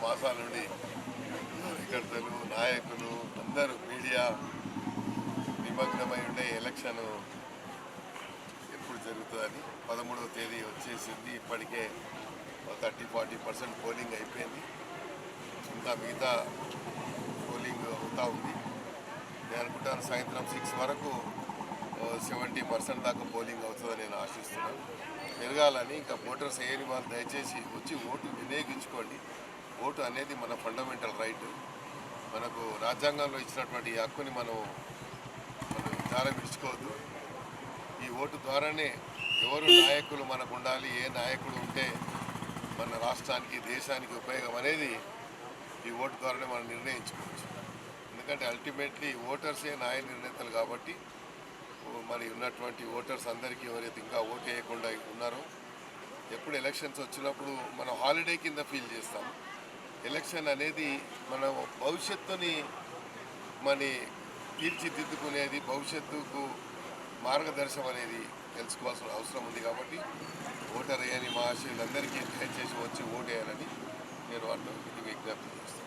మాసాల నుండి కార్యకర్తలు నాయకులు అందరూ మీడియా నిమగ్నమై ఉండే ఎలక్షన్ ఎప్పుడు జరుగుతుందని 13వ తేదీ వచ్చేసింది. ఇప్పటికే 30-40% పోలింగ్ అయిపోయింది. ఇంకా మిగతా పోలింగ్ అవుతూ ఉంది. నేను అనుకుంటాను సాయంత్రం 6 వరకు 70% దాకా పోలింగ్ అవుతుందని నేను ఆశిస్తున్నాను. పెరగాలని ఇంకా ఓటర్స్ వేయని వాళ్ళు దయచేసి వచ్చి ఓటు వినియోగించుకోండి. ఓటు అనేది మన ఫండమెంటల్ రైట్. మనకు రాజ్యాంగంలో ఇచ్చినటువంటి ఈ హక్కుని మనం చాలా విడుచుకోవద్దు. ఈ ఓటు ద్వారానే ఎవరు నాయకులు మనకు ఉండాలి, ఏ నాయకుడు ఉంటే మన రాష్ట్రానికి దేశానికి ఉపయోగం అనేది ఈ ఓటు ద్వారానే మనం నిర్ణయించుకోవచ్చు. ఎందుకంటే అల్టిమేట్లీ ఓటర్సే న్యాయ నిర్ణేతలు కాబట్టి మరి ఉన్నటువంటి ఓటర్స్ అందరికీ ఎవరైతే ఇంకా ఓటు వేయకుండా ఉన్నారో ఎప్పుడు ఎలక్షన్స్ వచ్చినప్పుడు మనం హాలిడే కింద ఫీల్ చేస్తాం. ఎలక్షన్ అనేది మన భవిష్యత్తుని తీర్చిదిద్దుకునేది, భవిష్యత్తుకు మార్గదర్శనం అనేది తెలుసుకోవాల్సిన అవసరం ఉంది. కాబట్టి ఓటర్ వేయని మహాశయులందరికీ దయచేసి వచ్చి ఓటు వేయాలని నేను వాళ్ళకి విజ్ఞప్తి చేస్తాను.